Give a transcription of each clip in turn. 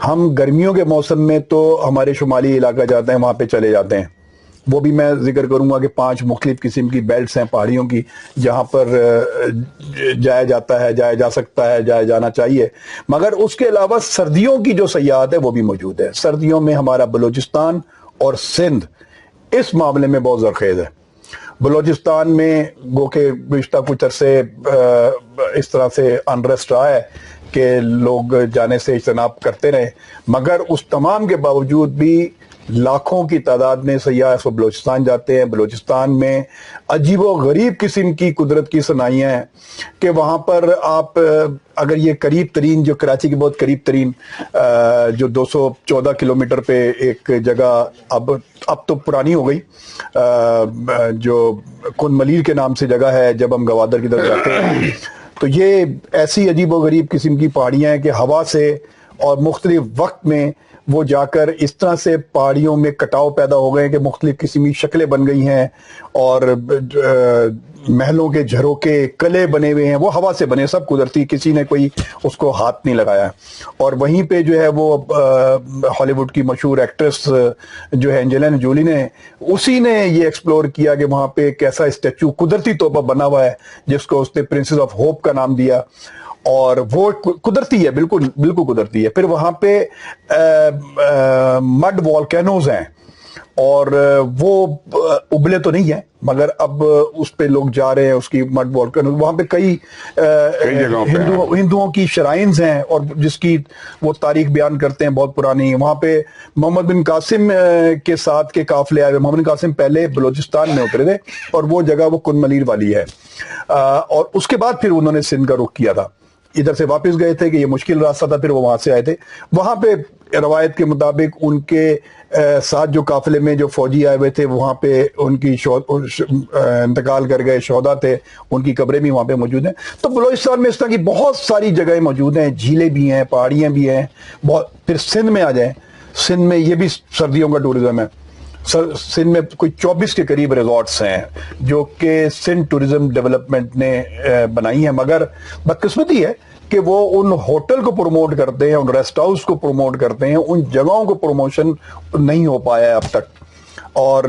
ہم گرمیوں کے موسم میں تو ہمارے شمالی علاقہ جاتے ہیں، وہاں پہ چلے جاتے ہیں. وہ بھی میں ذکر کروں گا کہ 5 مختلف قسم کی بیلٹس ہیں پہاڑیوں کی جہاں پر جایا جاتا ہے، جایا جا سکتا ہے، جایا جانا چاہیے. مگر اس کے علاوہ سردیوں کی جو سیاحت ہے وہ بھی موجود ہے. سردیوں میں ہمارا بلوچستان اور سندھ اس معاملے میں بہت زرخیز ہے. بلوچستان میں گو کہ گزشتہ کچھ عرصے اس طرح سے انریسٹ رہا ہے کہ لوگ جانے سے اجتناب کرتے رہے، مگر اس تمام کے باوجود بھی لاکھوں کی تعداد میں سیاح اس وقت بلوچستان جاتے ہیں. بلوچستان میں عجیب و غریب قسم کی قدرت کی صنائیاں ہیں کہ وہاں پر آپ اگر یہ قریب ترین جو کراچی کے بہت قریب ترین جو 214 کلومیٹر پہ ایک جگہ اب تو پرانی ہو گئی، جو کن ملیر کے نام سے جگہ ہے، جب ہم گوادر کی طرف جاتے ہیں تو یہ ایسی عجیب و غریب قسم کی پہاڑیاں ہیں کہ ہوا سے اور مختلف وقت میں وہ جا کر اس طرح سے پہاڑیوں میں کٹاؤ پیدا ہو گئے کہ مختلف قسم کی شکلیں بن گئی ہیں اور محلوں کے جھروکے قلعے بنے ہوئے ہیں، وہ ہوا سے بنے، سب قدرتی، کسی نے کوئی اس کو ہاتھ نہیں لگایا. اور وہیں پہ جو ہے وہ ہالی ووڈ کی مشہور ایکٹریس جو ہے اینجلینا جولی نے اسی نے یہ ایکسپلور کیا کہ وہاں پہ ایک ایسا اسٹیچو قدرتی طور پر بنا ہوا ہے جس کو اس نے پرنسس آف ہوپ کا نام دیا، اور وہ قدرتی ہے، بالکل بالکل قدرتی ہے. پھر وہاں پہ مڈ والکینوز ہیں اور وہ ابلے تو نہیں ہیں مگر اب اس پہ لوگ جا رہے ہیں، اس کی مڈ والکینوز. وہاں پہ کئی ہندوؤں کی شرائنز ہیں اور جس کی وہ تاریخ بیان کرتے ہیں بہت پرانی. وہاں پہ محمد بن قاسم کے ساتھ کے قافلے آئے. محمد بن قاسم پہلے بلوچستان میں اترے تھے اور وہ جگہ وہ کن ملیر والی ہے، اور اس کے بعد پھر انہوں نے سندھ کا رخ کیا تھا. ادھر سے واپس گئے تھے کہ یہ مشکل راستہ تھا، پھر وہ وہاں سے آئے تھے. وہاں پہ روایت کے مطابق ان کے ساتھ جو قافلے میں جو فوجی آئے ہوئے تھے وہاں پہ ان کی انتقال کر گئے شہداء تھے، ان کی قبریں بھی وہاں پہ موجود ہیں. تو بلوچستان میں اس طرح کی بہت ساری جگہیں موجود ہیں، جھیلیں بھی ہیں، پہاڑیاں بھی ہیں بہت. پھر سندھ میں آ جائیں، سندھ میں یہ بھی سردیوں کا ٹورزم ہے. سندھ میں کوئی 24 کے قریب ریزورٹس ہیں جو کہ سندھ ٹورزم ڈیولپمنٹ نے بنائی ہیں، مگر بدقسمتی ہے کہ وہ ان ہوٹل کو پروموٹ کرتے ہیں، ان ریسٹ ہاؤس کو پروموٹ کرتے ہیں، ان جگہوں کو پروموشن نہیں ہو پایا ہے اب تک. اور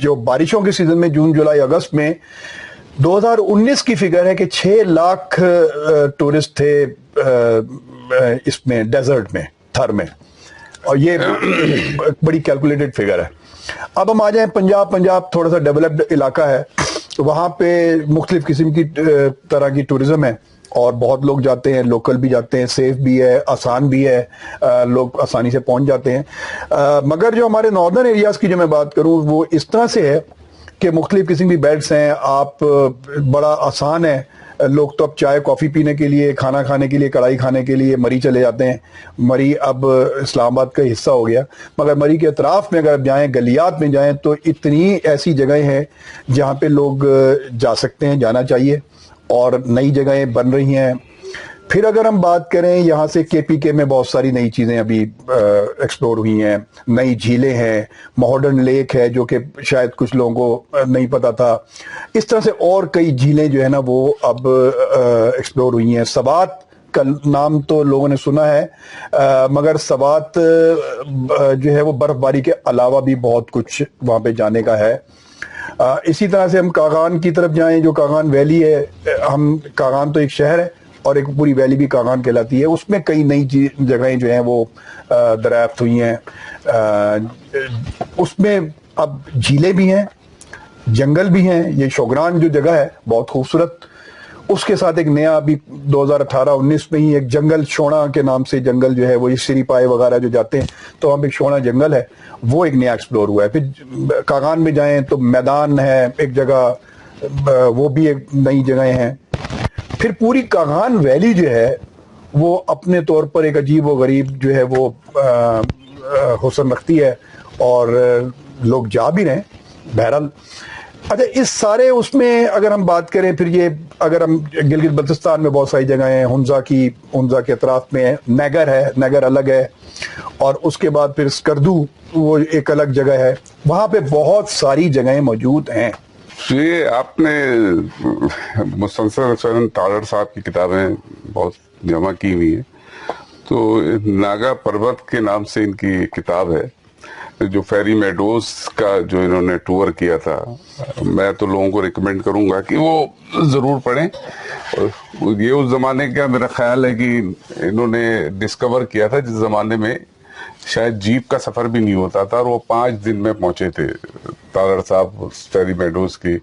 جو بارشوں کے سیزن میں جون جولائی اگست میں 2019 کی فگر ہے کہ 6 لاکھ ٹورسٹ تھے اس میں ڈیزرٹ میں، تھر میں، اور یہ بڑی کیلکولیٹڈ فگر ہے. اب ہم آ جائیں پنجاب تھوڑا سا ڈیولپڈ علاقہ ہے، وہاں پہ مختلف قسم کی طرح کی ٹورزم ہے اور بہت لوگ جاتے ہیں، لوکل بھی جاتے ہیں، سیف بھی ہے، آسان بھی ہے، لوگ آسانی سے پہنچ جاتے ہیں. مگر جو ہمارے ناردرن ایریاز کی جو میں بات کروں وہ اس طرح سے ہے کہ مختلف قسم کی بیلٹس ہیں. آپ بڑا آسان ہے، لوگ تو اب چائے کافی پینے کے لیے، کھانا کھانے کے لیے، کڑھائی کھانے کے لیے مری چلے جاتے ہیں. مری اب اسلام آباد کا حصہ ہو گیا، مگر مری کے اطراف میں اگر جائیں، گلیات میں جائیں تو اتنی ایسی جگہیں ہیں جہاں پہ لوگ جا سکتے ہیں، جانا چاہیے، اور نئی جگہیں بن رہی ہیں. پھر اگر ہم بات کریں یہاں سے KPK میں بہت ساری نئی چیزیں ابھی ایکسپلور ہوئی ہیں، نئی جھیلیں ہیں، ماڈرن لیک ہے جو کہ شاید کچھ لوگوں کو نہیں پتا تھا. اس طرح سے اور کئی جھیلیں جو ہے نا وہ اب ایکسپلور ہوئی ہیں. سبات کا نام تو لوگوں نے سنا ہے، مگر سبات جو ہے وہ برف باری کے علاوہ بھی بہت کچھ وہاں پہ جانے کا ہے. اسی طرح سے ہم کاغان کی طرف جائیں، جو کاغان ویلی ہے، کاغان تو ایک شہر ہے اور ایک پوری ویلی بھی کاغان کہلاتی ہے، اس میں کئی نئی جگہیں جو ہیں وہ دریافت ہوئی ہیں. اس میں اب جھیلیں بھی ہیں، جنگل بھی ہیں. یہ شوگران جو جگہ ہے بہت خوبصورت، اس کے ساتھ ایک نیا ابھی 2018-19 میں ہی ایک جنگل شونا کے نام سے جنگل جو ہے وہ سری پائے وغیرہ جو جاتے ہیں تو وہاں پہ ایک شونا جنگل ہے، وہ ایک نیا ایکسپلور ہوا ہے. پھر کاغان میں جائیں تو میدان ہے ایک جگہ، وہ بھی ایک نئی جگہیں ہیں. پھر پوری کاغان ویلی جو ہے وہ اپنے طور پر ایک عجیب و غریب جو ہے وہ حسن رکھتی ہے اور لوگ جا بھی رہے ہیں. بہرحال اچھا، اس سارے اس میں اگر ہم بات کریں، پھر یہ اگر ہم گلگت بلتستان میں بہت ساری جگہیں ہیں، ہنزا کے اطراف میں ہے، نیگر ہے، نیگر الگ ہے، اور اس کے بعد پھر اسکردو وہ ایک الگ جگہ ہے. وہاں پہ بہت ساری جگہیں موجود ہیں. یہ آپ نے مسلسل تالر صاحب کی کتابیں بہت جمع کی ہوئی ہیں. تو ناگا پروت کے نام سے ان کی کتاب ہے, جو فیری میڈوز کا جو انہوں نے ٹور کیا تھا. میں تو لوگوں کو ریکمینڈ کروں گا کہ وہ ضرور پڑھیں. یہ اس زمانے کا میرا خیال ہے کہ انہوں نے ڈسکور کیا تھا جس زمانے میں شاید جیپ کا سفر بھی نہیں ہوتا تھا, اور وہ 5 دن میں پہنچے تھے تارڑ صاحب فیری میڈوز کی.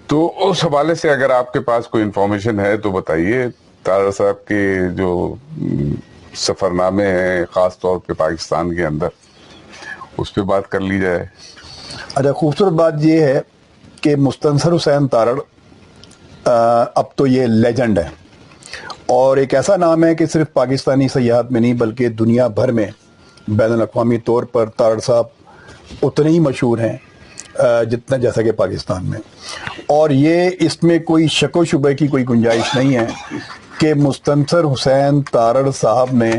تو اس حوالے سے اگر آپ کے پاس کوئی انفارمیشن ہے تو بتائیے. تارڑ صاحب کے جو سفر نامے ہیں خاص طور پہ پاکستان کے اندر, اس پہ بات کر لی جائے. اچھا, خوبصورت بات یہ ہے کہ مستنصر حسین تارڑ اب تو یہ لیجنڈ ہے, اور ایک ایسا نام ہے کہ صرف پاکستانی سیاحت میں نہیں بلکہ دنیا بھر میں بین الاقوامی طور پر تارڑ صاحب اتنے ہی مشہور ہیں جتنا جیسا کہ پاکستان میں. اور یہ اس میں کوئی شک و شبہ کی کوئی گنجائش نہیں ہے کہ مستنصر حسین تارڑ صاحب نے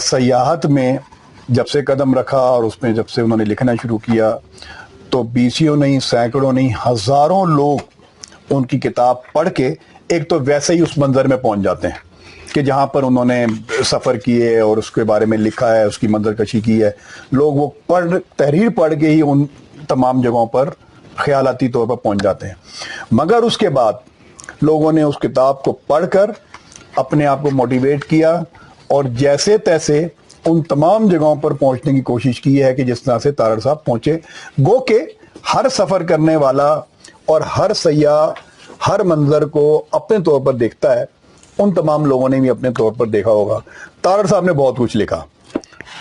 سیاحت میں جب سے قدم رکھا, اور اس میں جب سے انہوں نے لکھنا شروع کیا, تو بیسیوں نہیں, سینکڑوں نہیں, ہزاروں لوگ ان کی کتاب پڑھ کے ایک تو ویسے ہی اس منظر میں پہنچ جاتے ہیں کہ جہاں پر انہوں نے سفر کیے اور اس کے بارے میں لکھا ہے, اس کی منظر کشی کی ہے. لوگ وہ تحریر پڑھ کے ہی ان تمام جگہوں پر خیالاتی طور پر پہنچ جاتے ہیں. مگر اس کے بعد لوگوں نے اس کتاب کو پڑھ کر اپنے آپ کو موٹیویٹ کیا, اور جیسے تیسے ان تمام جگہوں پر پہنچنے کی کوشش کی ہے کہ جس طرح سے تارڑ صاحب پہنچے. گو کہ ہر سفر کرنے والا اور ہر سیاح ہر منظر کو اپنے طور پر دیکھتا ہے, ان تمام لوگوں نے بھی اپنے طور پر دیکھا ہوگا. تارڑ صاحب نے بہت کچھ لکھا,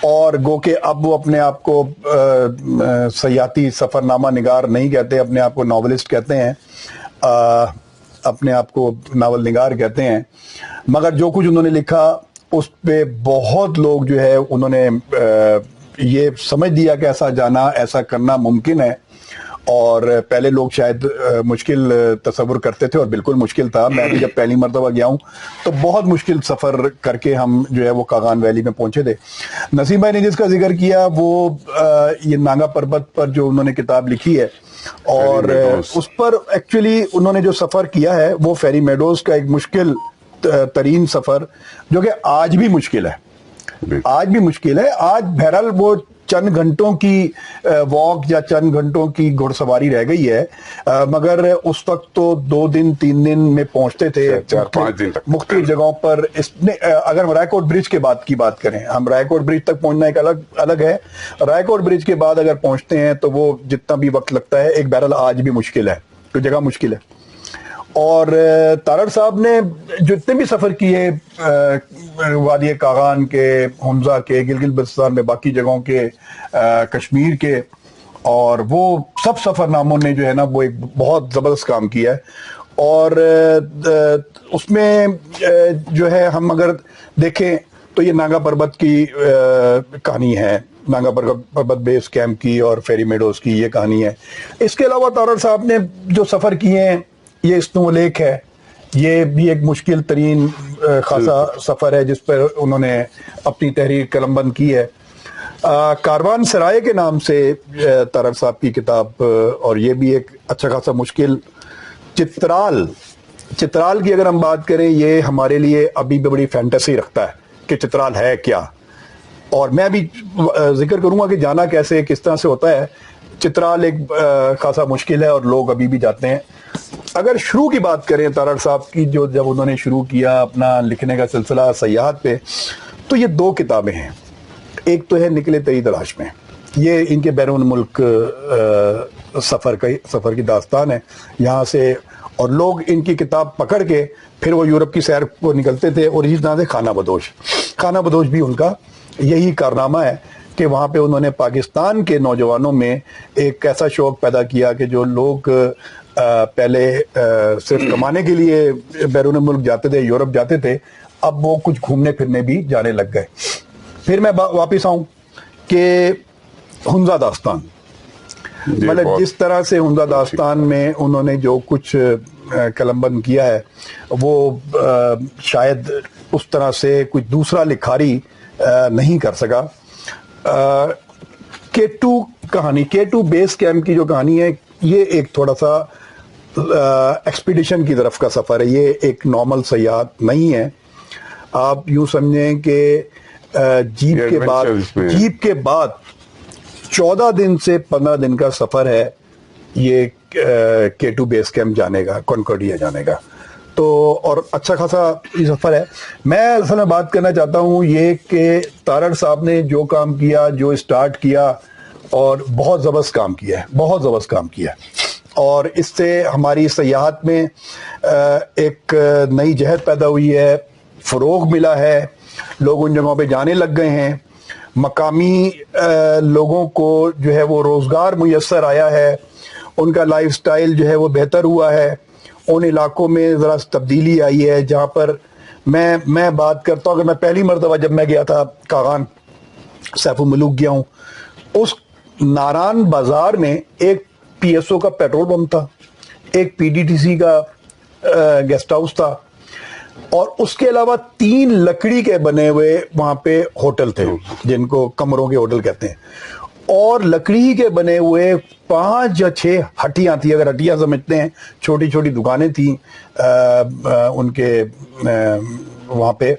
اور گو کہ اب وہ اپنے آپ کو سیاحتی سفر نامہ نگار نہیں کہتے, اپنے آپ کو ناولسٹ کہتے ہیں, اپنے آپ کو ناول نگار کہتے ہیں. مگر جو کچھ انہوں نے لکھا اس پہ بہت لوگ جو ہے انہوں نے یہ سمجھ لیا کہ ایسا جانا, ایسا کرنا ممکن ہے. اور پہلے لوگ شاید مشکل تصور کرتے تھے, اور بالکل مشکل تھا. میں بھی جب پہلی مرتبہ گیا ہوں تو بہت مشکل سفر کر کے ہم جو ہے وہ کاغان ویلی میں پہنچے تھے. نسیم بھائی نے جس کا ذکر کیا وہ یہ ناگا پربت پر جو انہوں نے کتاب لکھی ہے, اور اس پر ایکچولی انہوں نے جو سفر کیا ہے وہ فیری میڈوز کا ایک مشکل ترین سفر, جو کہ آج بھی مشکل ہے. آج بھی مشکل ہے. آج بہرحال وہ چند گھنٹوں کی واک یا چند گھنٹوں کی گھڑ سواری رہ گئی ہے, مگر اس وقت تو 2 دن 3 دن میں پہنچتے تھے 4-5 دن تک مختلف جگہوں پر. اگر ہم رائے کوٹ برج کے بعد کی بات کریں, ہم رائے کوٹ برج تک پہنچنا ایک الگ ہے. رائے کوٹ برج کے بعد اگر پہنچتے ہیں تو وہ جتنا بھی وقت لگتا ہے, ایک بہرحال آج بھی مشکل ہے, تو جگہ مشکل ہے. اور تارڑ صاحب نے جتنے بھی سفر کیے وادی کاغان کے, ہنزا کے, گلگت بلتستان میں باقی جگہوں کے, کشمیر کے, اور وہ سب سفر ناموں نے جو ہے نا وہ ایک بہت زبردست کام کیا ہے. اور اس میں جو ہے ہم اگر دیکھیں تو یہ ناگا پربت کی کہانی ہے, ناگا پربت بیس کیمپ کی اور فیری میڈوز کی یہ کہانی ہے. اس کے علاوہ تارڑ صاحب نے جو سفر کیے ہیں, یہ اسنو لیک ہے, یہ بھی ایک مشکل ترین خاصا سفر ہے جس پر انہوں نے اپنی تحریر قلم بند کی ہے. کاروان سرائے کے نام سے تارڑ صاحب کی کتاب, اور یہ بھی ایک اچھا خاصا مشکل. چترال کی اگر ہم بات کریں, یہ ہمارے لیے ابھی بھی بڑی فینٹیسی رکھتا ہے کہ چترال ہے کیا, اور میں بھی ذکر کروں گا کہ جانا کیسے کس طرح سے ہوتا ہے. چترال ایک خاصا مشکل ہے اور لوگ ابھی بھی جاتے ہیں. اگر شروع کی بات کریں تارڑ صاحب کی, جو جب انہوں نے شروع کیا اپنا لکھنے کا سلسلہ سیاحت پہ, تو یہ 2 کتابیں ہیں. ایک تو ہے نکلے تری تلاش میں, یہ ان کے بیرون ملک سفر کی داستان ہے یہاں سے, اور لوگ ان کی کتاب پکڑ کے پھر وہ یورپ کی سیر کو نکلتے تھے. اور اسی طرح سے خانہ بدوش بھی ان کا یہی کارنامہ ہے کہ وہاں پہ انہوں نے پاکستان کے نوجوانوں میں ایک ایسا شوق پیدا کیا کہ جو لوگ پہلے صرف کمانے کے لیے بیرون ملک جاتے تھے, یورپ جاتے تھے, اب وہ کچھ گھومنے پھرنے بھی جانے لگ گئے. پھر میں واپس آؤں کہ ہنزا داستان, مطلب جس طرح سے ہنزا داستان میں انہوں نے جو کچھ قلم بند کیا ہے وہ شاید اس طرح سے کوئی دوسرا لکھاری نہیں کر سکا. K2 بیس کیمپ کی جو کہانی ہے, یہ ایک تھوڑا سا ایکسپیڈیشن کی طرف کا سفر ہے, یہ ایک نارمل سیاحت نہیں ہے. آپ یوں سمجھیں کہ جیپ کے بعد 14 دن سے 15 دن کا سفر ہے یہ K2 بیس کیمپ جانے کا، کنکورڈیا جانے کا. تو اور اچھا خاصا یہ سفر ہے. میں اصل میں بات کرنا چاہتا ہوں یہ کہ تارڑ صاحب نے جو کام کیا، جو اسٹارٹ کیا، اور بہت زبردست کام کیا ہے، بہت زبردست کام کیا ہے. اور اس سے ہماری سیاحت میں ایک نئی جہت پیدا ہوئی ہے، فروغ ملا ہے، لوگ ان جگہوں پہ جانے لگ گئے ہیں، مقامی لوگوں کو جو ہے وہ روزگار میسر آیا ہے، ان کا لائف سٹائل جو ہے وہ بہتر ہوا ہے، ان علاقوں میں ذرا تبدیلی آئی ہے جہاں پر میں بات کرتا ہوں کہ میں پہلی مرتبہ جب میں گیا تھا کاغان سیف الملوک گیا ہوں، اس ناران بازار میں ایک پی ایس او کا پیٹرول پمپ تھا، ایک پی ڈی ٹی سی کا گیسٹ ہاؤس تھا، اور اس کے علاوہ 3 لکڑی کے بنے ہوئے وہاں پہ ہوٹل تھے جن کو کمروں کے ہوٹل کہتے ہیں، اور لکڑی کے بنے ہوئے 5 یا 6 ہٹیاں تھیں، اگر ہٹیاں سمجھتے ہیں، چھوٹی چھوٹی دکانیں تھیں ان کے وہاں پہ،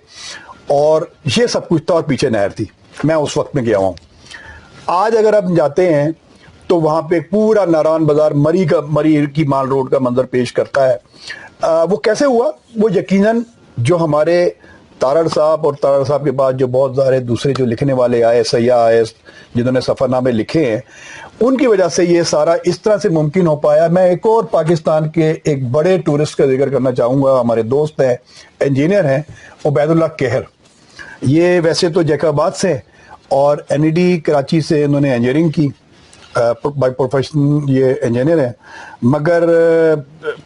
اور یہ سب کچھ تھا، اور پیچھے نہر تھی. میں اس وقت میں گیا ہوں. آج اگر آپ جاتے ہیں تو وہاں پہ پورا ناران بازار مری کی مال روڈ کا منظر پیش کرتا ہے. وہ کیسے ہوا؟ وہ یقیناً جو ہمارے تارڑ صاحب اور تارڑ صاحب کے بعد جو بہت سارے دوسرے جو لکھنے والے آئے، سیاح آئے جنہوں نے سفر نامے لکھے ہیں، ان کی وجہ سے یہ سارا اس طرح سے ممکن ہو پایا. میں ایک اور پاکستان کے ایک بڑے ٹورسٹ کا ذکر کرنا چاہوں گا، ہمارے دوست ہیں، انجینئر ہیں، عبید اللہ کیہر. یہ ویسے تو جیکب آباد سے اور این ای ڈی کراچی سے انہوں نے انجینئرنگ کی، بائی پروفیشن یہ انجینئر ہیں، مگر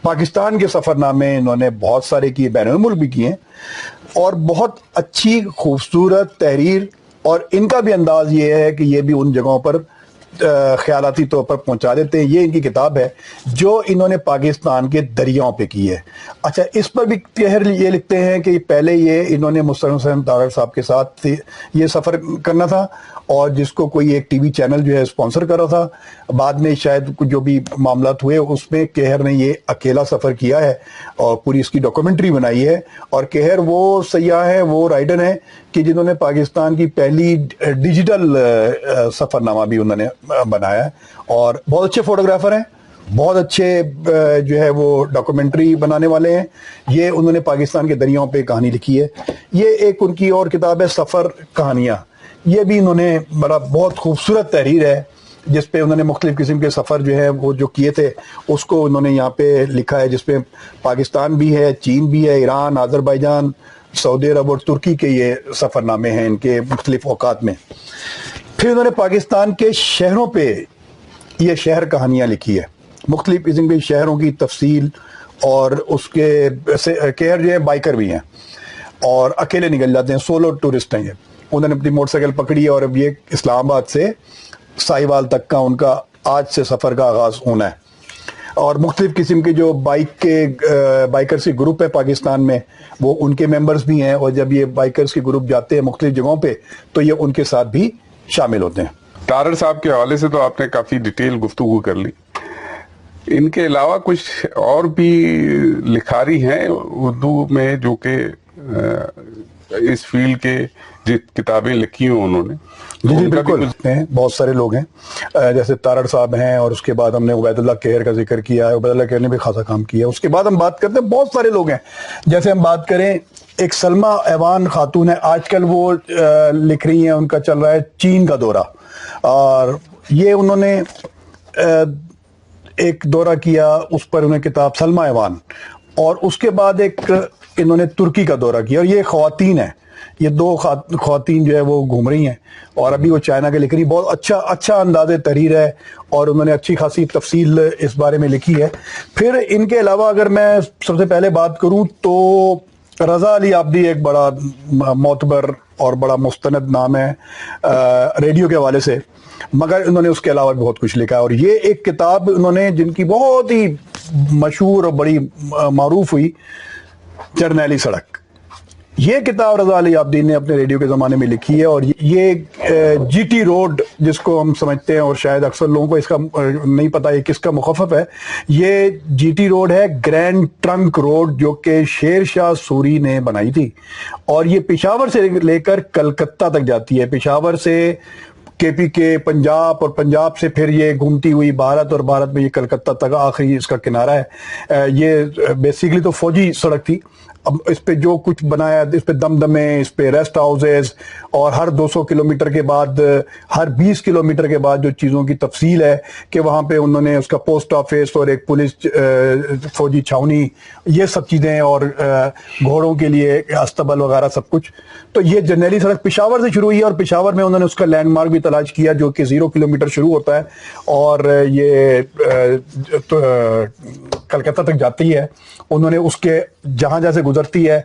پاکستان کے سفر نامے انہوں نے بہت سارے کیے، بین الملک بھی کیے، اور بہت اچھی خوبصورت تحریر. اور ان کا بھی انداز یہ ہے کہ یہ بھی ان جگہوں پر خیالاتی طور پر پہنچا دیتے ہیں. یہ ان کی کتاب ہے جو انہوں نے پاکستان کے دریاؤں پہ کی ہے. اچھا، اس پر بھی کیہر یہ لکھتے ہیں کہ پہلے یہ انہوں نے مستر حسین تارڑ صاحب کے ساتھ یہ سفر کرنا تھا، اور جس کو کوئی ایک ٹی وی چینل جو ہے اسپانسر کر رہا تھا. بعد میں شاید جو بھی معاملات ہوئے اس میں کیہر نے یہ اکیلا سفر کیا ہے اور پوری اس کی ڈاکومنٹری بنائی ہے. اور کیہر وہ سیاح ہیں، وہ رائڈر ہیں کہ جنہوں نے پاکستان کی پہلی ڈیجیٹل سفر نامہ بھی انہوں نے بنایا ہے، اور بہت اچھے فوٹوگرافر ہیں، بہت اچھے جو ہے وہ ڈاکومنٹری بنانے والے ہیں. یہ انہوں نے پاکستان کے دریاؤں پہ کہانی لکھی ہے. یہ ایک ان کی اور کتاب ہے سفر کہانیاں، یہ بھی انہوں نے بہت خوبصورت تحریر ہے جس پہ انہوں نے مختلف قسم کے سفر جو ہے وہ جو کیے تھے اس کو انہوں نے یہاں پہ لکھا ہے، جس پہ پاکستان بھی ہے، چین بھی ہے، ایران، آذربائیجان، سعودی عرب اور ترکی کے یہ سفر نامے ہیں ان کے مختلف اوقات میں. پھر انہوں نے پاکستان کے شہروں پہ یہ شہر کہانیاں لکھی ہے، مختلف قسم کے شہروں کی تفصیل. اور اس کے کیہر جو ہے بائکر بھی ہیں اور اکیلے نکل جاتے ہیں، سولو ٹورسٹ ہیں. یہ انہوں نے اپنی موٹر سائیکل پکڑی ہے، اور اب یہ اسلام آباد سے ساہیوال تک کا ان کا آج سے سفر کا آغاز ہونا ہے. اور مختلف قسم کے جو بائکرز کے گروپ ہے پاکستان میں، وہ ان کے ممبرز بھی ہیں، اور جب یہ بائکرز کے گروپ جاتے ہیں مختلف جگہوں پہ تو یہ ان کے ساتھ بھی شامل ہوتے ہیں. تارڑ صاحب کے حوالے سے تو آپ نے کافی ڈیٹیل گفتگو کر لی. ان کے علاوہ کچھ اور بھی لکھاری ہیں اردو میں جو کہ اس فیلڈ کے کتابیں لکھی ہیں انہوں نے؟ جی بالکل، بہت سارے لوگ ہیں، جیسے تارڑ صاحب ہیں، اور اس کے بعد ہم نے عبید اللہ کیہر کا ذکر کیا ہے. عبید اللہ کیہر نے بھی خاصا کام کیا ہے. اس کے بعد ہم بات کرتے ہیں، بہت سارے لوگ ہیں، جیسے ہم بات کریں ایک سلمہ ایوان خاتون ہے، آج کل وہ لکھ رہی ہیں، ان کا چل رہا ہے چین کا دورہ، اور یہ انہوں نے ایک دورہ کیا، اس پر انہیں کتاب سلمہ ایوان، اور اس کے بعد ایک انہوں نے ترکی کا دورہ کیا. اور یہ خواتین ہیں، یہ 2 خواتین جو ہے وہ گھوم رہی ہیں، اور ابھی وہ چائنا کے لکھ رہی. بہت اچھا انداز تحریر ہے، اور انہوں نے اچھی خاصی تفصیل اس بارے میں لکھی ہے. پھر ان کے علاوہ اگر میں سب سے پہلے بات کروں تو رضا علی عابدی ایک بڑا معتبر اور بڑا مستند نام ہے ریڈیو کے حوالے سے، مگر انہوں نے اس کے علاوہ بہت کچھ لکھا ہے. اور یہ ایک کتاب انہوں نے جن کی بہت ہی مشہور اور بڑی معروف ہوئی، جرنیلی سڑک. یہ کتاب رضا علی عابدین نے اپنے ریڈیو کے زمانے میں لکھی ہے، اور یہ جی ٹی روڈ جس کو ہم سمجھتے ہیں، اور شاید اکثر لوگوں کو اس کا نہیں پتا یہ کس کا مخفف ہے، یہ جی ٹی روڈ ہے گرینڈ ٹرنک روڈ، جو کہ شیر شاہ سوری نے بنائی تھی، اور یہ پشاور سے لے کر کلکتہ تک جاتی ہے، پشاور سے کے پی کے پنجاب، اور پنجاب سے پھر یہ گھومتی ہوئی بھارت، اور بھارت میں یہ کلکتہ تک آخری اس کا کنارہ ہے۔ یہ بیسیکلی تو فوجی سڑک تھی، اب اس پہ جو کچھ بنایا، اس پہ دمدمے، اس پہ ریسٹ ہاؤسز، اور ہر 200 کلومیٹر کے بعد، ہر 20 کلومیٹر کے بعد جو چیزوں کی تفصیل ہے کہ وہاں پہ انہوں نے اس کا پوسٹ آفس اور ایک پولیس فوجی چھاونی، یہ سب چیزیں، اور گھوڑوں کے لیے استبل وغیرہ سب کچھ۔ تو یہ جرنیلی سڑک پشاور سے شروع ہوئی ہے، اور پشاور میں انہوں نے اس کا لینڈ مارک بھی تلاش کیا جو کہ 0 کلومیٹر شروع ہوتا ہے، اور یہ کلکتہ تک جاتی ہے۔ انہوں نے اس کے جہاں جہاں سے گزرتی ہے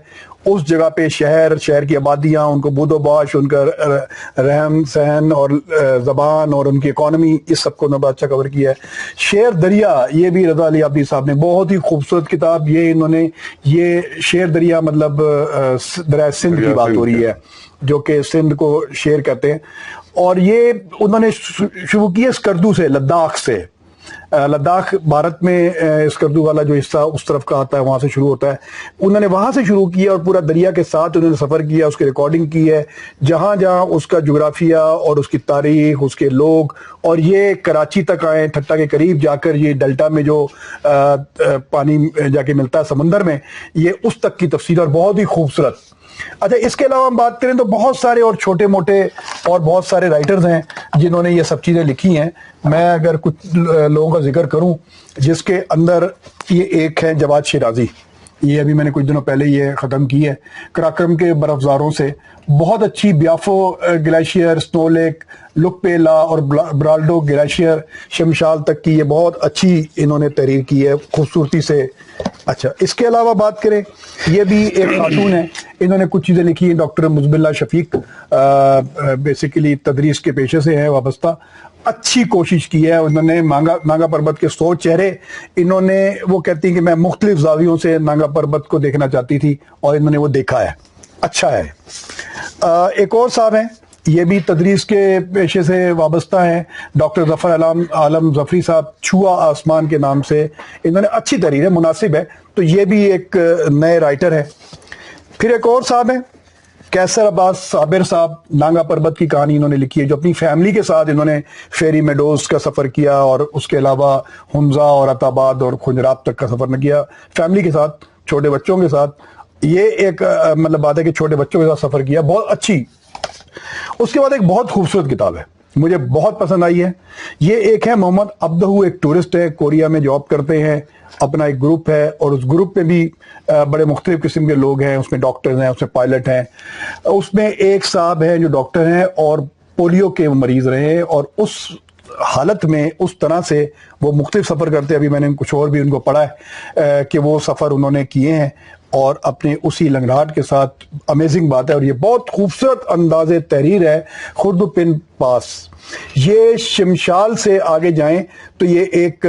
اس جگہ پہ شہر کی آبادیاں، ان کو بود و باش، ان کا رہن سہن اور زبان اور ان کی اکانومی، اس سب کو انہوں نے بہت اچھا کور کیا ہے۔ شیر دریا، یہ بھی رضا علی عابدی صاحب نے بہت ہی خوبصورت کتاب، یہ انہوں نے، یہ شیر دریا مطلب دریائے سندھ کی بات ہو رہی ہے، جو کہ سندھ کو شیر کہتے ہیں، اور یہ انہوں نے شروع کی ہے اسکردو سے، لداخ سے۔ لداخ بھارت میں اسکردو والا جو حصہ اس طرف کا آتا ہے وہاں سے شروع ہوتا ہے، انہوں نے وہاں سے شروع کیا، اور پورا دریا کے ساتھ انہوں نے سفر کیا، اس کی ریکارڈنگ کی ہے، جہاں جہاں اس کا جغرافیہ اور اس کی تاریخ، اس کے لوگ، اور یہ کراچی تک آئے، ٹھٹا کے قریب جا کر یہ ڈیلٹا میں جو پانی جا کے ملتا ہے سمندر میں، یہ اس تک کی تفصیل، اور بہت ہی خوبصورت۔ اچھا، اس کے علاوہ ہم بات کریں تو بہت سارے اور چھوٹے موٹے اور بہت سارے رائٹرز ہیں جنہوں نے یہ سب چیزیں لکھی ہیں۔ میں اگر کچھ لوگوں کا ذکر کروں جس کے اندر، یہ ایک ہے جواد شیرازی، یہ ابھی میں نے کچھ دنوں پہلے یہ ختم کی ہے، کراکرم کے برفزاروں سے، بہت اچھی بیافو گلیشیئر، سنو لیک، لکپیلا اور برالڈو گلیشیئر، شمشال تک کی، یہ بہت اچھی انہوں نے تحریر کی ہے خوبصورتی سے۔ اچھا، اس کے علاوہ بات کریں، یہ بھی ایک خاتون ہے، انہوں نے کچھ چیزیں لکھی ہیں، ڈاکٹر مزب اللہ شفیق، بیسیکلی تدریس کے پیشے سے ہیں وابستہ، اچھی کوشش کی ہے انہوں نے۔ ناگا پربت کے 100 چہرے، انہوں نے، وہ کہتی ہیں کہ میں مختلف زاویوں سے ناگا پربت کو دیکھنا چاہتی تھی، اور انہوں نے وہ دیکھا ہے، اچھا ہے۔ ایک اور صاحب ہیں، یہ بھی تدریس کے پیشے سے وابستہ ہیں، ڈاکٹر ظفر عالم ظفری صاحب، چھوا آسمان کے نام سے، انہوں نے اچھی تحریر ہے، مناسب ہے، تو یہ بھی ایک نئے رائٹر ہے۔ پھر ایک اور صاحب ہیں، کیسر عباس صابر صاحب، ناگا پربت کی کہانی انہوں نے لکھی ہے، جو اپنی فیملی کے ساتھ انہوں نے فیری میڈوز کا سفر کیا، اور اس کے علاوہ ہنزا اور عطا آباد اور کھنجرات تک کا سفر نہ کیا، فیملی کے ساتھ، چھوٹے بچوں کے ساتھ۔ یہ ایک مطلب بات ہے کہ چھوٹے بچوں کے ساتھ سفر کیا، بہت اچھی۔ اس کے بعد ایک بہت خوبصورت کتاب ہے، مجھے بہت پسند آئی ہے، یہ ایک ہے محمد عبدہو، ایک ٹورسٹ ہے، کوریا میں جاب کرتے ہیں، اپنا ایک گروپ ہے، اور اس گروپ میں بھی بڑے مختلف قسم کے لوگ ہیں، اس میں ڈاکٹرز ہیں، اس میں پائلٹ ہیں، اس میں ایک صاحب ہیں جو ڈاکٹر ہیں اور پولیو کے مریض رہے، اور اس حالت میں اس طرح سے وہ مختلف سفر کرتے ہیں، ابھی میں نے کچھ اور بھی ان کو پڑھا ہے کہ وہ سفر انہوں نے کیے ہیں، اور اپنے اسی لنگڑاہٹ کے ساتھ، امیزنگ بات ہے، اور یہ بہت خوبصورت انداز تحریر ہے، خرد پن پاس۔ یہ شمشال سے آگے جائیں تو یہ ایک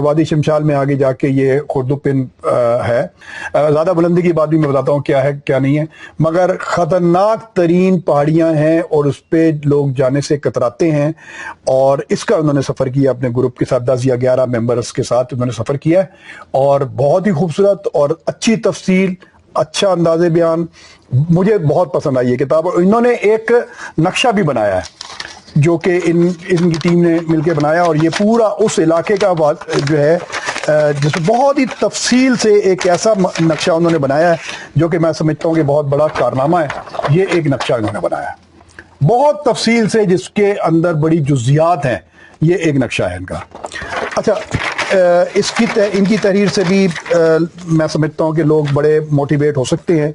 وادی شمشال میں آگے جا کے یہ خرد پن ہے، زیادہ بلندی کی بات بھی میں بتاتا ہوں کیا ہے کیا نہیں ہے، مگر خطرناک ترین پہاڑیاں ہیں، اور اس پہ لوگ جانے سے کتراتے ہیں، اور اس کا انہوں نے سفر کیا اپنے گروپ کے ساتھ، 10 یا 11 ممبرز کے ساتھ انہوں نے سفر کیا ہے، اور بہت ہی خوبصورت اور اچھی تفصیل، اچھا انداز بیان، مجھے بہت پسند آئی یہ کتاب۔ اور انہوں نے ایک نقشہ بھی بنایا ہے جو کہ ان کی ٹیم نے مل کے بنایا، اور یہ پورا اس علاقے کا جو ہے جس میں بہت ہی تفصیل سے ایک ایسا نقشہ انہوں نے بنایا ہے جو کہ میں سمجھتا ہوں کہ بہت بڑا کارنامہ ہے۔ یہ ایک نقشہ انہوں نے بنایا ہے بہت تفصیل سے، جس کے اندر بڑی جزیات ہیں، یہ ایک نقشہ ہے ان کا۔ اچھا، ان کی تحریر سے بھی میں سمجھتا ہوں کہ لوگ بڑے موٹیویٹ ہو سکتے ہیں۔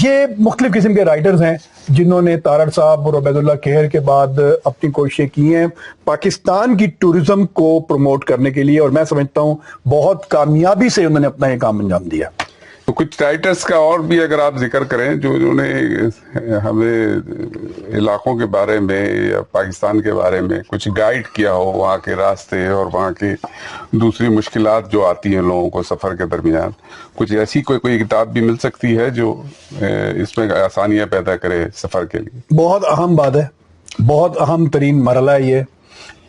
یہ مختلف قسم کے رائٹرز ہیں جنہوں نے تارڑ صاحب اور عبید اللہ کھیر کے بعد اپنی کوششیں کی ہیں پاکستان کی ٹورزم کو پروموٹ کرنے کے لیے، اور میں سمجھتا ہوں بہت کامیابی سے انہوں نے اپنا یہ کام انجام دیا۔ تو کچھ رائٹرز کا اور بھی اگر آپ ذکر کریں جو انہوں نے ہمیں علاقوں کے بارے میں یا پاکستان کے بارے میں کچھ گائیڈ کیا ہو، وہاں کے راستے اور وہاں کی دوسری مشکلات جو آتی ہیں لوگوں کو سفر کے درمیان، کچھ ایسی کوئی کتاب بھی مل سکتی ہے جو اس میں آسانیاں پیدا کرے سفر کے لیے؟ بہت اہم بات ہے، بہت اہم ترین مرحلہ ہے یہ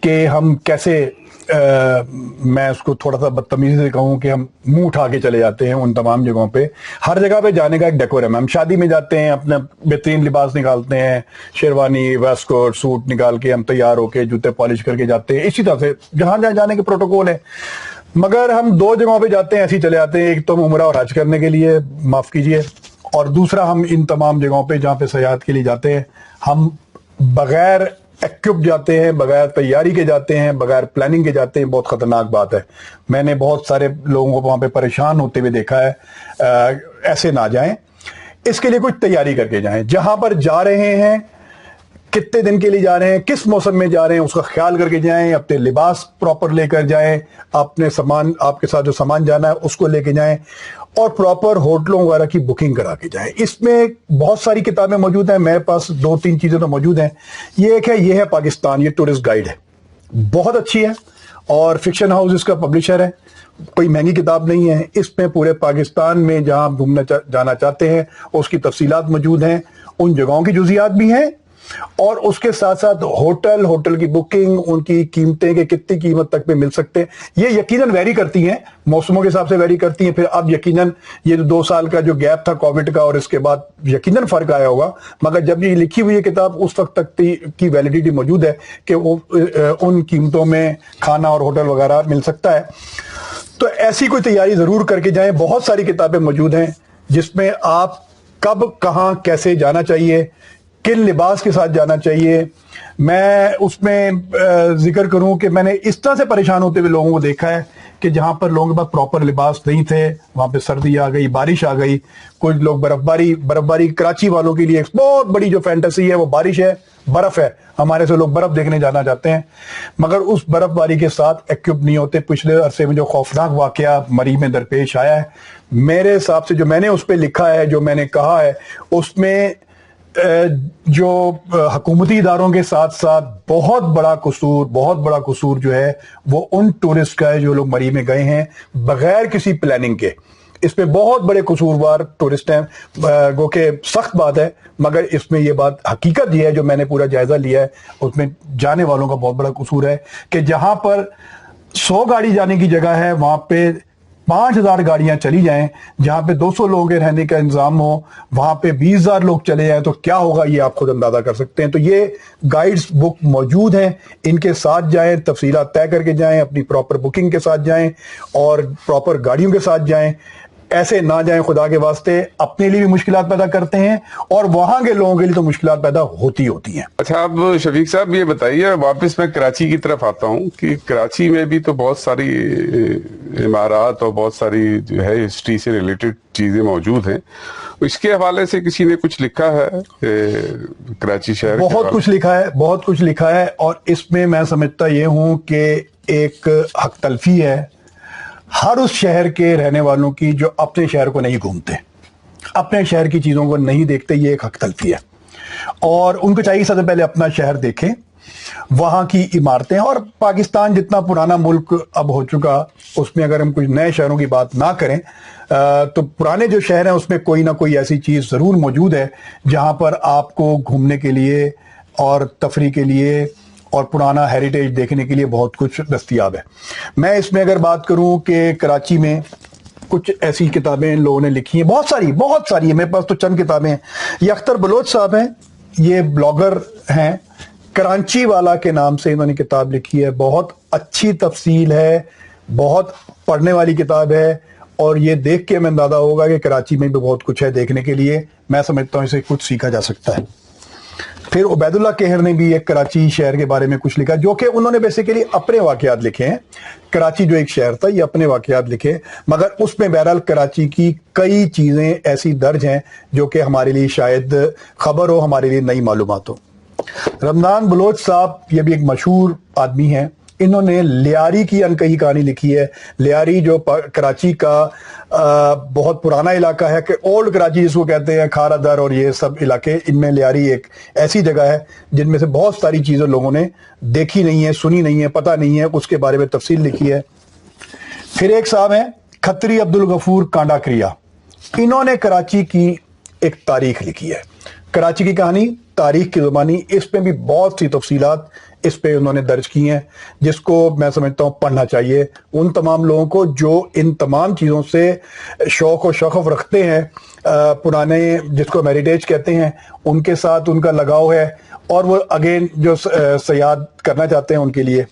کہ ہم کیسے میں اس کو تھوڑا سا بدتمیزی سے کہوں کہ ہم منہ اٹھا کے چلے جاتے ہیں ان تمام جگہوں پہ. ہر جگہ پہ جانے کا ایک ڈیکورم ہے. ہم شادی میں جاتے ہیں، اپنا بہترین لباس نکالتے ہیں، شیروانی، ویسٹ کوٹ، سوٹ نکال کے ہم تیار ہو کے جوتے پالش کر کے جاتے ہیں. اسی طرح سے جہاں جہاں جانے کے پروٹوکول ہیں، مگر ہم دو جگہوں پہ جاتے ہیں، ایسے ہی چلے جاتے ہیں. ایک تو ہم عمرہ اور حج کرنے کے لیے، معاف کیجیے، اور دوسرا ہم ان تمام جگہوں پہ جہاں پہ سیاحت کے لیے جاتے ہیں ہم بغیر ایکوپ جاتے ہیں، بغیر تیاری کے جاتے ہیں، بغیر پلاننگ کے جاتے ہیں. بہت خطرناک بات ہے. میں نے بہت سارے لوگوں کو وہاں پہ پریشان ہوتے ہوئے دیکھا ہے. ایسے نہ جائیں، اس کے لیے کچھ تیاری کر کے جائیں. جہاں پر جا رہے ہیں، کتنے دن کے لیے جا رہے ہیں، کس موسم میں جا رہے ہیں، اس کا خیال کر کے جائیں. اپنے لباس پراپر لے کر جائیں، اپنے سامان، آپ کے ساتھ جو سامان جانا ہے اس کو لے کے جائیں، اور پراپر ہوٹلوں وغیرہ کی بکنگ کرا کے جائیں. اس میں بہت ساری کتابیں موجود ہیں، میرے پاس 2-3 چیزیں تو موجود ہیں. یہ ہے پاکستان، یہ ٹورسٹ گائیڈ ہے، بہت اچھی ہے، اور فکشن ہاؤس اس کا پبلشر ہے. کوئی مہنگی کتاب نہیں ہے. اس میں پورے پاکستان میں جہاں آپ گھومنا جانا چاہتے ہیں اس کی تفصیلات موجود ہیں، ان جگہوں کی جزیات بھی ہیں، اور اس کے ساتھ ساتھ ہوٹل کی بکنگ، ان کی قیمتیں کہ کتنی قیمت تک پہ مل سکتے ہیں. یہ یقیناً ویری کرتی ہیں، موسموں کے حساب سے ویری کرتی ہیں. پھر اب یقیناً یہ 2 سال کا جو گیپ تھا کووڈ کا، اور اس کے بعد یقیناً فرق آیا ہوگا، مگر جب یہ لکھی ہوئی کتاب اس وقت تک کی ویلیڈیٹی موجود ہے کہ وہ ان قیمتوں میں کھانا اور ہوٹل وغیرہ مل سکتا ہے. تو ایسی کوئی تیاری ضرور کر کے جائیں. بہت ساری کتابیں موجود ہیں جس میں آپ کب، کہاں، کیسے جانا چاہیے، کن لباس کے ساتھ جانا چاہیے. میں اس میں ذکر کروں کہ میں نے اس طرح سے پریشان ہوتے ہوئے لوگوں کو دیکھا ہے کہ جہاں پر لوگوں کے پاس پراپر لباس نہیں تھے، وہاں پہ سردی آ گئی، بارش آ گئی. کچھ لوگ برفباری کراچی والوں کے لیے ایک بہت بڑی جو فینٹیسی ہے وہ بارش ہے، برف ہے. ہمارے سے لوگ برف دیکھنے جانا چاہتے ہیں، مگر اس برف باری کے ساتھ ایکوپ نہیں ہوتے. پچھلے عرصے میں جو خوفناک واقعہ مری میں درپیش آیا ہے، میرے حساب سے جو میں نے اس پہ لکھا ہے، جو میں نے کہا ہے، اس میں جو حکومتی اداروں کے ساتھ ساتھ بہت بڑا قصور جو ہے وہ ان ٹورسٹ کا ہے جو لوگ مری میں گئے ہیں بغیر کسی پلاننگ کے. اس میں بہت بڑے قصوروار ٹورسٹ ہیں. گو کہ سخت بات ہے، مگر اس میں یہ بات حقیقت یہ ہے جو میں نے پورا جائزہ لیا ہے، اس میں جانے والوں کا بہت بڑا قصور ہے کہ جہاں پر 100 گاڑی جانے کی جگہ ہے وہاں پہ 5000 گاڑیاں چلی جائیں. جہاں پہ 200 لوگوں کے رہنے کا انتظام ہو وہاں پہ 20000 لوگ چلے جائیں تو کیا ہوگا، یہ آپ خود اندازہ کر سکتے ہیں. تو یہ گائیڈز بک موجود ہیں، ان کے ساتھ جائیں، تفصیلات طے کر کے جائیں، اپنی پراپر بکنگ کے ساتھ جائیں اور پراپر گاڑیوں کے ساتھ جائیں. ایسے نہ جائیں خدا کے واسطے، اپنے لیے بھی مشکلات پیدا کرتے ہیں اور وہاں کے لوگوں کے لیے تو مشکلات پیدا ہوتی ہیں. اچھا، اب شفیق صاحب یہ بتائیے، واپس میں کراچی کی طرف آتا ہوں کہ کراچی میں بھی تو بہت ساری عمارات اور بہت ساری جو ہے ہسٹری سے ریلیٹڈ چیزیں موجود ہیں. اس کے حوالے سے کسی نے کچھ لکھا ہے کراچی شہر؟ بہت کچھ لکھا ہے اور اس میں میں سمجھتا یہ ہوں کہ ایک حق تلفی ہے ہر اس شہر کے رہنے والوں کی جو اپنے شہر کو نہیں گھومتے، اپنے شہر کی چیزوں کو نہیں دیکھتے. یہ ایک حق تلفی ہے اور ان کو چاہیے سب سے پہلے اپنا شہر دیکھیں، وہاں کی عمارتیں. اور پاکستان جتنا پرانا ملک اب ہو چکا، اس میں اگر ہم کچھ نئے شہروں کی بات نہ کریں تو پرانے جو شہر ہیں اس میں کوئی نہ کوئی ایسی چیز ضرور موجود ہے جہاں پر آپ کو گھومنے کے لیے اور تفریح کے لیے اور پرانا ہیریٹیج دیکھنے کے لیے بہت کچھ دستیاب ہے. میں اس میں اگر بات کروں کہ کراچی میں کچھ ایسی کتابیں لوگوں نے لکھی ہیں، بہت ساری ہیں، میرے پاس تو چند کتابیں ہیں. یہ اختر بلوچ صاحب ہیں، یہ بلاگر ہیں، کرانچی والا کے نام سے انہوں نے کتاب لکھی ہے. بہت اچھی تفصیل ہے، بہت پڑھنے والی کتاب ہے اور یہ دیکھ کے ہمیں اندازہ ہوگا کہ کراچی میں بھی بہت کچھ ہے دیکھنے کے لیے. میں سمجھتا ہوں اسے کچھ سیکھا جا سکتا ہے. پھر عبید اللہ کہر نے بھی ایک کراچی شہر کے بارے میں کچھ لکھا جو کہ انہوں نے بیسیکلی اپنے واقعات لکھے ہیں. کراچی جو ایک شہر تھا یہ اپنے واقعات لکھے، مگر اس میں بہرحال کراچی کی کئی چیزیں ایسی درج ہیں جو کہ ہمارے لیے شاید خبر ہو، ہمارے لیے نئی معلومات ہو. رمضان بلوچ صاحب یہ بھی ایک مشہور آدمی ہیں انہوں نے لیاری کی انکہی کہانی لکھی ہے. لیاری جو کراچی کا بہت پرانا علاقہ ہے کہ اولڈ کراچی جس کو کہتے ہیں، کھارا در اور یہ سب علاقے، ان میں لیاری ایک ایسی جگہ ہے جن میں سے بہت ساری چیزیں لوگوں نے دیکھی نہیں ہے، سنی نہیں ہے، پتہ نہیں ہے، اس کے بارے میں تفصیل لکھی ہے. پھر ایک صاحب ہیں کھتری عبدالغفور کانڈا کریا، انہوں نے کراچی کی ایک تاریخ لکھی ہے، کراچی کی کہانی، تاریخ کی زبانی. اس میں بھی بہت سی تفصیلات اس پہ انہوں نے درج کی ہیں، جس کو میں سمجھتا ہوں پڑھنا چاہیے ان تمام لوگوں کو جو ان تمام چیزوں سے شوق و شغف رکھتے ہیں، پرانے جس کو ہیریٹیج کہتے ہیں، ان کے ساتھ ان کا لگاؤ ہے، اور وہ اگین جو سیاحت کرنا چاہتے ہیں ان کے لیے.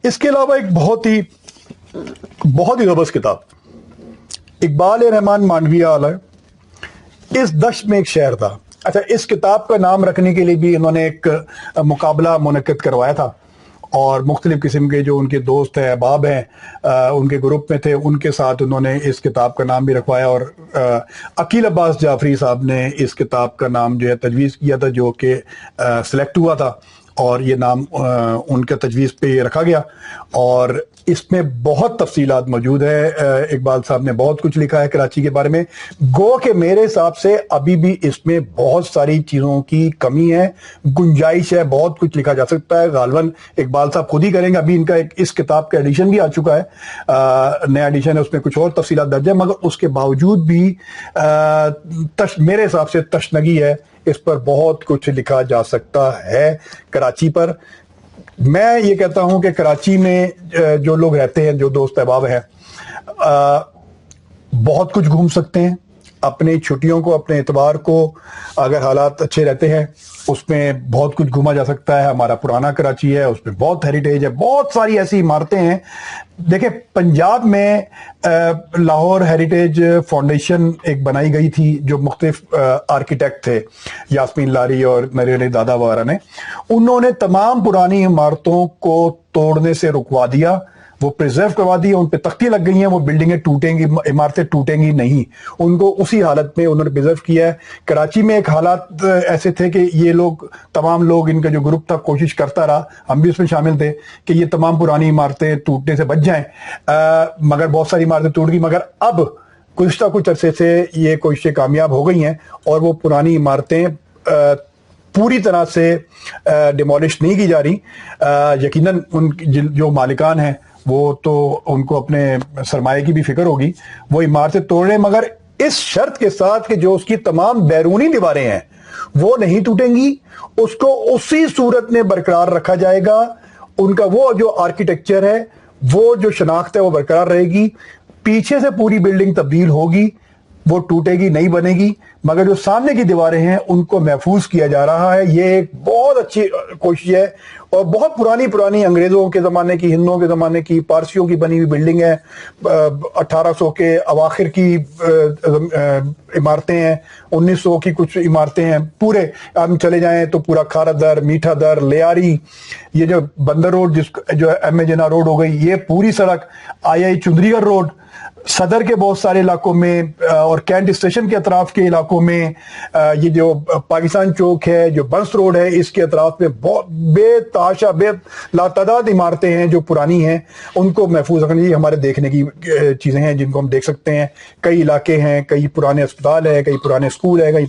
اس کے علاوہ ایک بہت ہی زبردست کتاب اقبال رحمان مانڈویہ والا، اس دشت میں ایک شہر تھا. اچھا، اس کتاب کا نام رکھنے کے لیے بھی انہوں نے ایک مقابلہ منعقد کروایا تھا، اور مختلف قسم کے جو ان کے دوست ہیں، احباب ہیں، ان کے گروپ میں تھے، ان کے ساتھ انہوں نے اس کتاب کا نام بھی رکھوایا. اور عقیل عباس جعفری صاحب نے اس کتاب کا نام جو ہے تجویز کیا تھا، جو کہ سلیکٹ ہوا تھا، اور یہ نام ان کے تجویز پہ رکھا گیا. اور اس میں بہت تفصیلات موجود ہے. اقبال صاحب نے بہت کچھ لکھا ہے کراچی کے بارے میں. گو کہ میرے حساب سے ابھی بھی اس میں بہت ساری چیزوں کی کمی ہے، گنجائش ہے، بہت کچھ لکھا جا سکتا ہے. غالباً اقبال صاحب خود ہی کریں گے. ابھی ان کا اس کتاب کا ایڈیشن بھی آ چکا ہے، نیا ایڈیشن ہے، اس میں کچھ اور تفصیلات درج ہے، مگر اس کے باوجود بھی میرے حساب سے تشنگی ہے. اس پر بہت کچھ لکھا جا سکتا ہے کراچی پر. میں یہ کہتا ہوں کہ کراچی میں جو لوگ رہتے ہیں، جو دوست احباب ہیں، بہت کچھ گھوم سکتے ہیں. اپنی چھٹیوں کو، اپنے اتوار کو اگر حالات اچھے رہتے ہیں، اس میں بہت کچھ گھوما جا سکتا ہے. ہمارا پرانا کراچی ہے، اس میں بہت ہیریٹیج ہے، بہت ساری ایسی عمارتیں ہیں. دیکھیں، پنجاب میں لاہور ہیریٹیج فاؤنڈیشن ایک بنائی گئی تھی، جو مختلف آرکیٹیکٹ تھے، یاسمین لاری اور نری علی دادا وغیرہ نے. انہوں نے تمام پرانی عمارتوں کو توڑنے سے رکوا دیا، وہ پریزرو کروا دی، ان پہ تختی لگ گئی ہیں، وہ بلڈنگیں ٹوٹیں گی، عمارتیں ٹوٹیں گی نہیں، ان کو اسی حالت میں انہوں نے پریزرو کیا ہے. کراچی میں ایک حالات ایسے تھے کہ یہ لوگ، تمام لوگ، ان کا جو گروپ تھا، کوشش کرتا رہا، ہم بھی اس میں شامل تھے، کہ یہ تمام پرانی عمارتیں ٹوٹنے سے بچ جائیں، مگر بہت ساری عمارتیں ٹوٹ گئی. مگر اب گزشتہ کچھ عرصے سے یہ کوششیں کامیاب ہو گئی ہیں، اور وہ پرانی عمارتیں پوری طرح سے ڈیمولش نہیں کی جا رہی. یقیناً ان جو مالکان ہیں، وہ تو ان کو اپنے سرمایے کی بھی فکر ہوگی، وہ عمارتیں توڑ رہے ہیں، مگر اس شرط کے ساتھ کہ جو اس کی تمام بیرونی دیواریں ہیں وہ نہیں ٹوٹیں گی، اس کو اسی صورت میں برقرار رکھا جائے گا. ان کا وہ جو آرکیٹیکچر ہے، وہ جو شناخت ہے، وہ برقرار رہے گی. پیچھے سے پوری بلڈنگ تبدیل ہوگی، وہ ٹوٹے گی، نہیں بنے گی، مگر جو سامنے کی دیواریں ہیں ان کو محفوظ کیا جا رہا ہے. یہ ایک بہت اچھی کوشش ہے، اور بہت پرانی انگریزوں کے زمانے کی، ہندوؤں کے زمانے کی، پارسیوں کی بنی ہوئی بلڈنگ ہے. 1800 کے اواخر کی عمارتیں ہیں، 1900 کی کچھ عمارتیں ہیں. پورے ہم چلے جائیں تو پورا کھارا در، میٹھا در، لیاری، یہ جو بندر روڈ، جو ایم اے جناح روڈ ہو گئی، یہ پوری سڑک، آئی چندری گڑھ روڈ، صدر کے بہت سارے علاقوں میں، اور کینٹ اسٹیشن کے اطراف کے علاقوں میں، یہ جو پاکستان چوک ہے، جو بنس روڈ ہے، اس کے اطراف میں بہت بے تحاشا، بے لاتعداد عمارتیں ہیں جو پرانی ہیں. ان کو محفوظ رکھنا چاہیے. ہمارے دیکھنے کی چیزیں ہیں جن کو ہم دیکھ سکتے ہیں. کئی علاقے ہیں، کئی پرانے اسپتال ہیں، کئی پرانے اسکول ہیں، کئی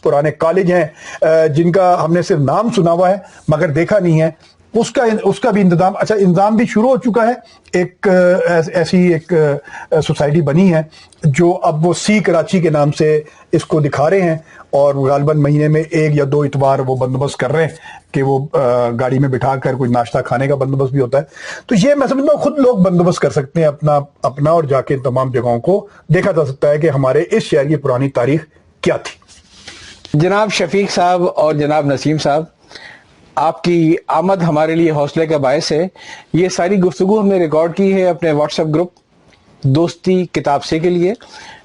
پرانے کالج ہیں، جن کا ہم نے صرف نام سنا ہوا ہے مگر دیکھا نہیں ہے. اس کا بھی انتظام، اچھا انتظام بھی شروع ہو چکا ہے. ایک ایسی ایک سوسائٹی بنی ہے جو اب وہ سی کراچی کے نام سے اس کو دکھا رہے ہیں، اور غالباً مہینے میں 1 یا 2 اتوار وہ بندوبست کر رہے ہیں کہ وہ گاڑی میں بٹھا کر کوئی ناشتہ کھانے کا بندوبست بھی ہوتا ہے. تو یہ میں سمجھتا ہوں خود لوگ بندوبست کر سکتے ہیں اپنا اور جا کے تمام جگہوں کو دیکھا جا سکتا ہے کہ ہمارے اس شہر کی پرانی تاریخ کیا تھی. جناب شفیق صاحب اور جناب نسیم صاحب، آپ کی آمد ہمارے لیے حوصلے کا باعث ہے. یہ ساری گفتگو ہم نے ریکارڈ کی ہے اپنے واٹس ایپ گروپ دوستی کتاب سے کے لیے.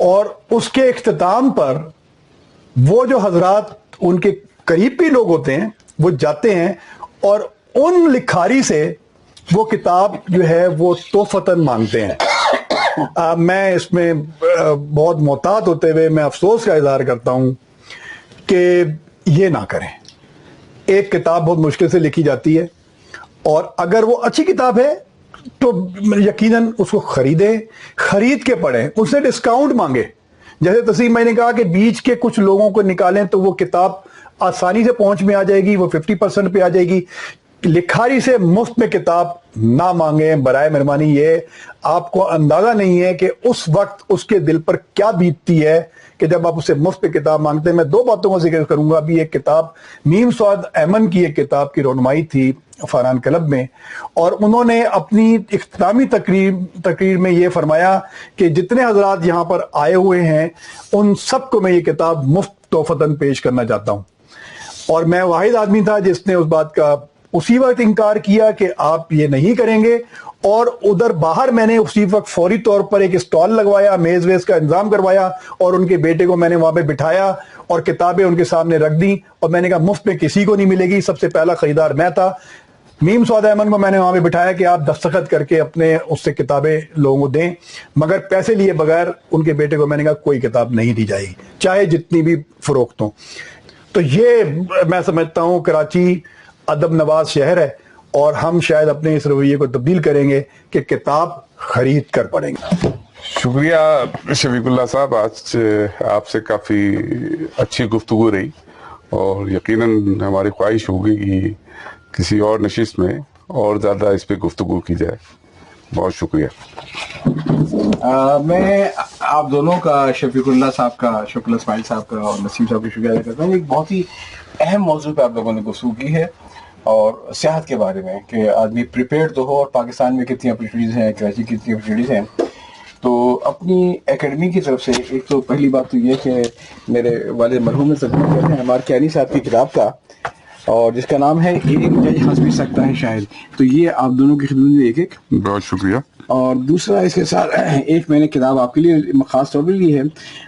اور اس کے اختتام پر وہ جو حضرات ان کے قریبی لوگ ہوتے ہیں وہ جاتے ہیں اور ان لکھاری سے وہ کتاب جو ہے وہ تحفتاً مانگتے ہیں۔ میں اس میں بہت محتاط ہوتے ہوئے میں افسوس کا اظہار کرتا ہوں کہ یہ نہ کریں۔ ایک کتاب بہت مشکل سے لکھی جاتی ہے اور اگر وہ اچھی کتاب ہے تو یقیناً اس کو خریدیں، خرید کے پڑھیں، اس سے ڈسکاؤنٹ مانگے۔ جیسے تسلیم بھائی نے کہا کہ بیچ کے کچھ لوگوں کو نکالیں تو وہ کتاب آسانی سے پہنچ میں آ جائے گی، وہ 50% پہ آ جائے گی۔ لکھاری سے مفت میں کتاب نہ مانگیں برائے مہربانی۔ یہ آپ کو اندازہ نہیں ہے کہ اس وقت اس کے دل پر کیا بیتتی ہے کہ جب آپ اسے مفت پہ کتاب مانگتے ہیں۔ میں دو باتوں کا ذکر کروں گا۔ ابھی ایک کتاب میم سعد ایمن کی ایک کتاب کی رونمائی تھی فاران کلب میں، اور انہوں نے اپنی اختتامی تقریر میں یہ فرمایا کہ جتنے حضرات یہاں پر آئے ہوئے ہیں ان سب کو میں یہ کتاب مفت تحفتاً پیش کرنا چاہتا ہوں۔ اور میں واحد آدمی تھا جس نے اس بات کا اسی وقت انکار کیا کہ آپ یہ نہیں کریں گے، اور ادھر باہر میں نے اسی وقت فوری طور پر ایک اسٹال لگوایا، میز ویز کا انتظام کروایا، اور ان کے بیٹے کو میں نے وہاں پہ بٹھایا اور کتابیں ان کے سامنے رکھ دیں، اور میں نے کہا مفت میں کسی کو نہیں ملے گی۔ سب سے پہلا خریدار میں تھا۔ میم سعد احمد کو میں نے وہاں پہ بٹھایا کہ آپ دستخط کر کے اپنے اس سے کتابیں لوگوں کو دیں، مگر پیسے لیے بغیر ان کے بیٹے کو میں نے کہا کوئی کتاب نہیں دی جائے گی، چاہے جتنی بھی فروخت ہوں۔ تو یہ میں سمجھتا ہوں کراچی ادب نواز شہر ہے، اور ہم شاید اپنے اس رویے کو تبدیل کریں گے کہ کتاب خرید کر پڑھیں گے۔ شکریہ شفیق اللہ صاحب، آج آپ سے کافی اچھی گفتگو رہی، اور یقیناً ہماری خواہش ہوگی کہ کسی اور نشست میں اور زیادہ اس پہ گفتگو کی جائے۔ بہت شکریہ۔ میں آپ دونوں کا، شفیق اللہ صاحب کا، شکل اسماعیل صاحب کا اور نسیم صاحب کا شکریہ ادا کرتا ہوں۔ ایک بہت ہی اہم موضوع پہ آپ لوگوں نے گفتگو کی ہے، اور سیاحت کے بارے میں کہ آدمی پریپیئرڈ تو ہو، اور پاکستان میں کتنی اپرچونیٹیز ہیں، کراچی کی کتنی اپرچونیٹیز ہیں۔ تو اپنی اکیڈمی کی طرف سے ایک تو پہلی بات تو یہ کہ میرے والد مرحوم ترجمہ کرتے ہیں عمار کیانی صاحب کی کتاب کا، اور جس کا نام ہے ایک جج ہنس بھی سکتا ہے شاید، تو یہ آپ دونوں کی خدمت میں ایک بہت شکریہ۔ اور دوسرا اس کے ساتھ ایک میں نے کتاب آپ کے لیے خاص طور پر لی ہے،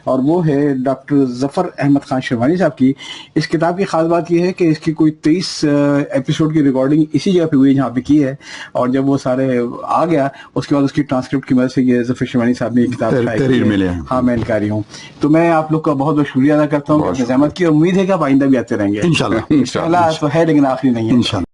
اور وہ ہے ڈاکٹر ظفر احمد خان شیروانی صاحب کی۔ اس کتاب کی خاص بات یہ ہے کہ اس کی کوئی 23 ایپیسوڈ کی ریکارڈنگ اسی جگہ پہ ہوئی جہاں پہ کی ہے، اور جب وہ سارے آ گیا اس کے بعد اس کی ٹرانسکرپٹ کی مدد سے یہ ظفر شیروانی صاحب نے یہ کتاب تحریر ملے ہیں۔ ہاں میں انکاری ہوں۔ تو میں آپ لوگ کا بہت بہت شکریہ ادا کرتا ہوں کہ زحمت کی، اور امید ہے کہ آپ آئندہ بھی آتے رہیں گے۔ انشاءاللہ پہلا تو ہے لیکن آخری نہیں ہے۔ انشاءاللہ۔